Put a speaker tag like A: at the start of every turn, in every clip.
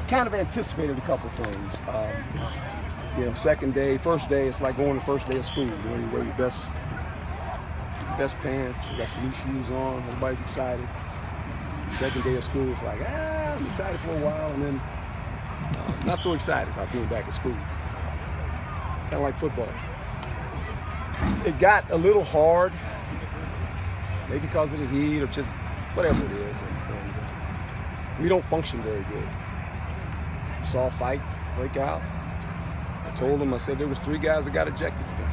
A: kind of anticipated a couple things. You know, second day, first day, it's like going the first day of school. You know, you wear your best pants, you got your new shoes on, everybody's excited. Second day of school, it's like, I'm excited for a while, and then not so excited about being back at school. Kind of like football. It got a little hard, maybe because of the heat or just whatever it is, and we don't function very good. Saw a fight break out. I told them, I said there was 3 guys that got ejected today.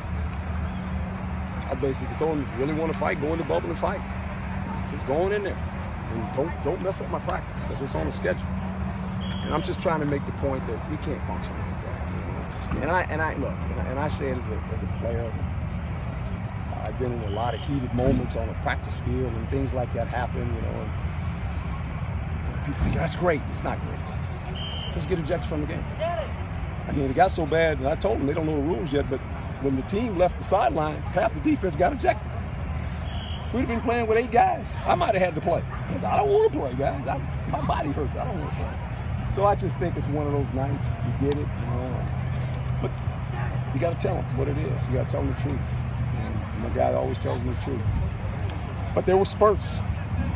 A: I basically told them, if you really want to fight, go in the bubble and fight. Just go on in there. And don't mess up my practice, because it's on the schedule. And I'm just trying to make the point that we can't function like that. You know? And I say it as a player. I've been in a lot of heated moments on a practice field and things like that happen, you know. And people think that's great. It's not great. Just get ejected from the game. I mean, it got so bad, and I told them they don't know the rules yet, but when the team left the sideline, half the defense got ejected. We'd have been playing with 8 guys. I might have had to play. I don't want to play, guys. My body hurts. I don't want to play. So I just think it's one of those nights. You get it, you know. But you got to tell them what it is. You got to tell them the truth. And my guy always tells them the truth. But there were spurts.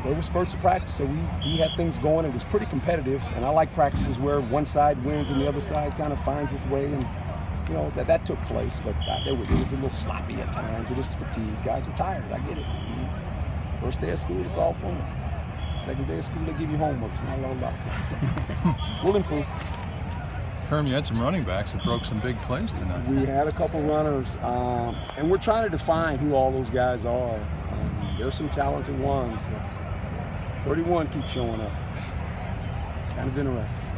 A: There were spurts of practice. So we had things going. It was pretty competitive. And I like practices where one side wins and the other side kind of finds its way. And you know, that took place. But it was a little sloppy at times. It was fatigue. Guys are tired. I get it. First day of school, it's all fun. Second day of school, they give you homework. It's not a lot of fun. So we'll improve.
B: Herm, you had some running backs that broke some big plays tonight.
A: We had a couple runners, and we're trying to define who all those guys are. There's some talented ones. 31 keeps showing up. Kind of interesting.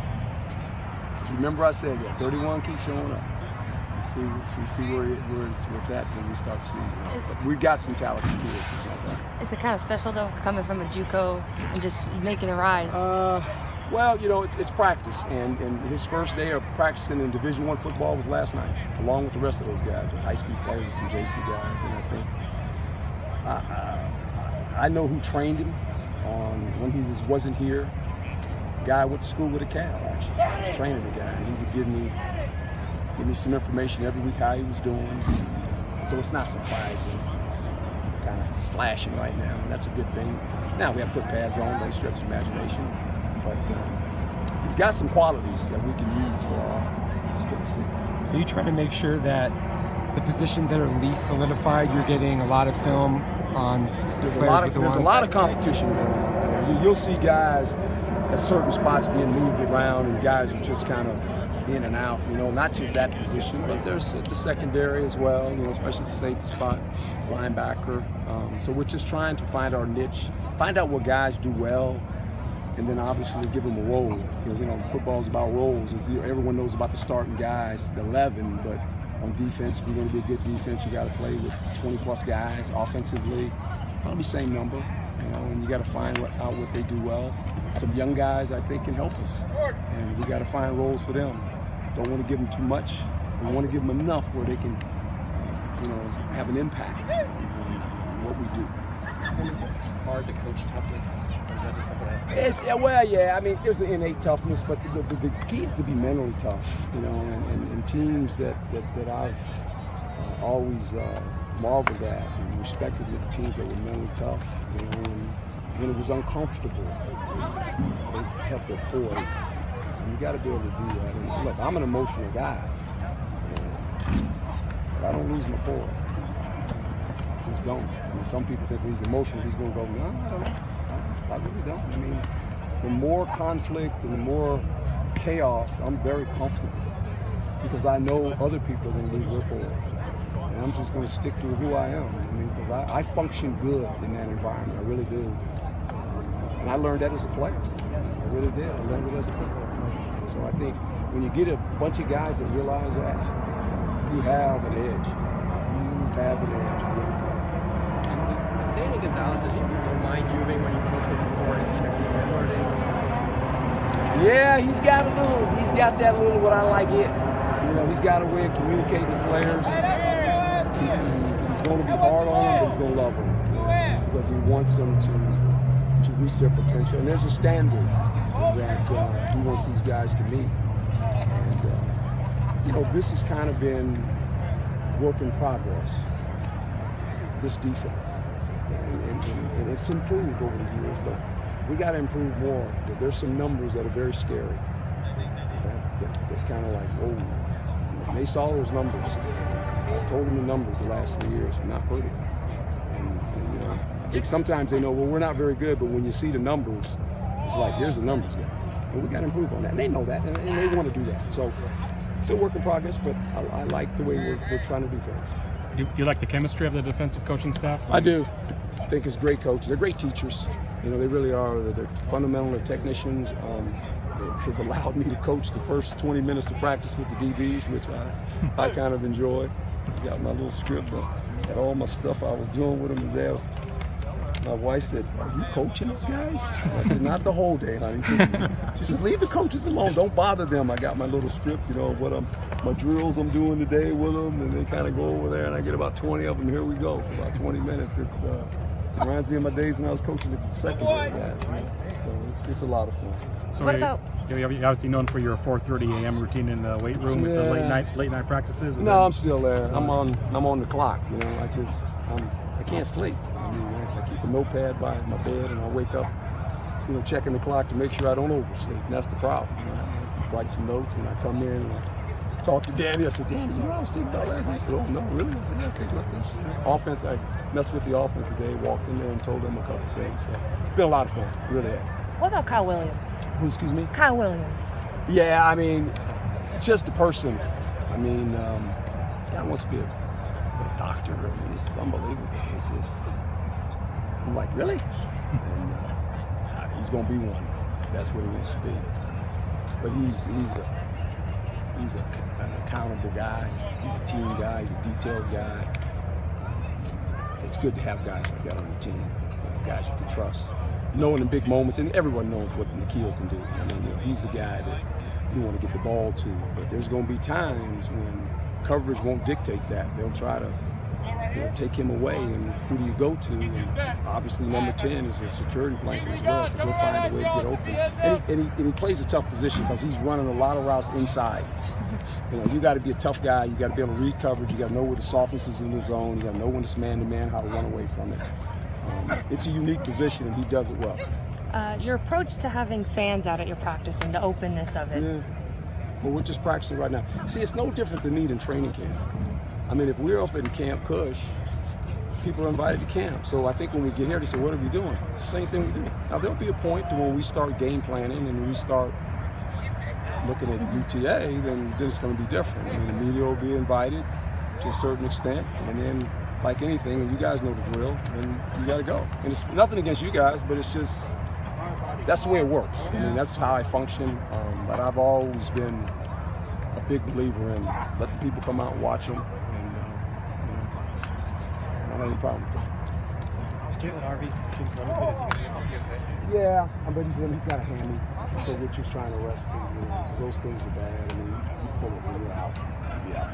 A: Just remember I said that. 31 keeps showing up. We see where it's at when we start the season. But we've got some talented kids. Like that.
C: Is it kind of special though, coming from a JUCO and just making a rise?
A: Well, you know, it's practice, and his first day of practicing in Division I football was last night, along with the rest of those guys, and high school players and some JC guys. And I think I know who trained him when he wasn't here. A guy I went to school with a Cal, actually. I was training the guy, and he would give me some information every week how he was doing. So it's not surprising. Kind of flashing right now, and that's a good thing. Now we have to put pads on, they stretch imagination. But he's got some qualities that we can use for our offense. It's good to see.
D: Are you trying to make sure that the positions that are least solidified, you're getting a lot of film on?
A: There's a lot of competition going on. You'll see guys at certain spots being moved around, and guys are just kind of in and out, you know, not just that position, but there's the secondary as well, you know, especially the safety spot, linebacker. So we're just trying to find our niche, find out what guys do well, and then obviously give them a role. Because, you know, football is about roles. Everyone knows about the starting guys, the 11, but on defense, if you're going to be a good defense, you got to play with 20-plus guys. Offensively, probably same number, you know, and you got to find out what they do well. Some young guys, I think, can help us, and we got to find roles for them. Don't want to give them too much. We want to give them enough where they can, you know, have an impact on what we do.
E: Is it hard to coach toughness, or is that just something that's
A: yeah. I mean, there's an innate toughness, but the key is to be mentally tough, you know. And teams that I've always marveled at and respected with the teams that were mentally tough, you know, and when it was uncomfortable, they kept their poise. You got to be able to do that. And look, I'm an emotional guy, but I don't lose my poise. I just don't. I mean, some people think he's emotional, he's going to go, no, I don't know. I really don't. I mean, the more conflict and the more chaos, I'm very comfortable because I know other people are going to lose their poise. And I'm just going to stick to who I am. I mean, because I function good in that environment. I really do. And I learned that as a player. I really did. I learned it as a footballer. So I think when you get a bunch of guys that realize that, you have an edge. You have an edge.
E: Does Danny Gonzalez, does he remind you of anyone you've coached with before? Is he similar to anyone you've coached with?
A: Yeah, he's got that little what I like it. You know, he's got a way of communicating with players. He's going to be hard on them, but he's going to love them. Because he wants them to reach their potential. And there's a standard. that he wants these guys to meet. And, you know, this has kind of been work in progress, this defense. And it's improved over the years, but we got to improve more. There's some numbers that are very scary. That kind of like, whoa. And they saw those numbers. I told them the numbers the last 3 years are not pretty. And you know, I think sometimes they know, well, we're not very good, but when you see the numbers, it's like, here's the numbers, guys. And we got to improve on that. And they know that, and they want to do that. So, still work in progress, but I like the way we're trying to do things.
F: You like the chemistry of the defensive coaching staff?
A: I do. I think it's great coaches. They're great teachers. You know, they really are. They're fundamental. They're technicians. They've allowed me to coach the first 20 minutes of practice with the DBs, which I kind of enjoy. Got my little script up. Had all my stuff I was doing with them today. My wife said, "Are you coaching those guys?" I said, "Not the whole day, honey." She said, "Leave the coaches alone. Don't bother them." I got my little script, you know, my drills I'm doing today with them, and they kind of go over there, and I get about 20 of them. Here we go for about 20 minutes. It reminds me of my days when I was coaching the secondary guys. You know? So it's a lot of fun.
F: So
C: what about?
F: You're obviously known for your 4:30 a.m. routine in the weight room with the late night practices.
A: No, I'm still there. I'm on the clock. You know, I can't sleep. I mean, I keep a notepad by my bed, and I wake up, you know, checking the clock to make sure I don't oversleep. And that's the problem. You know, I write some notes, and I come in and I talk to Danny. I said, "Danny, you know what I was thinking about last night?" He said, "Oh no, really?" I said, "Yeah, I was thinking about this." Offense, I messed with the offense today, walked in there and told them a couple of things. So it's been a lot of fun. It really has.
C: What about Kyle Williams?
A: Who, excuse me?
C: Kyle Williams.
A: Yeah, I mean, just the person. I mean, guy wants to be a doctor. I mean, this is unbelievable. I'm like, really? And he's going to be one. That's what he wants to be. But he's an accountable guy. He's a team guy. He's a detailed guy. It's good to have guys like that on the team. You know, guys you can trust. Knowing in big moments, and everyone knows what Nikhil can do. I mean, you know, he's the guy that you want to get the ball to. But there's going to be times when coverage won't dictate that. They'll try to, you know, take him away, and who do you go to? And obviously number 10 is a security blanket as well, because he'll find a way to get open. And he plays a tough position because he's running a lot of routes inside. You know, you got to be a tough guy. You got to be able to read coverage. You got to know where the softness is in the zone. You got to know when it's man-to-man, how to run away from it. It's a unique position, and he does it well.
C: Your approach to having fans out at your practice and the openness of it.
A: Yeah. Well, we're just practicing right now. See, it's no different than me in training camp. I mean, if we're up in Camp Cush, people are invited to camp. So I think when we get here, they say, "What are we doing?" It's the same thing we do. Now, there'll be a point to when we start game planning and we start looking at UTA, then it's going to be different. I mean, the media will be invited to a certain extent, and then, like anything, and you guys know the drill, then you got to go. And it's nothing against you guys, but it's just, that's the way it works. I mean, that's how I function. But I've always been a big believer in let the people come out and watch them, and I don't have any problem with that.
E: Is Jalen Harvey seems limited? Is he okay?
A: Yeah, but he's got a hammy, so we're just trying to rest him. You know, 'cause those things are bad. I mean, you pull it when you're out, you'll be out.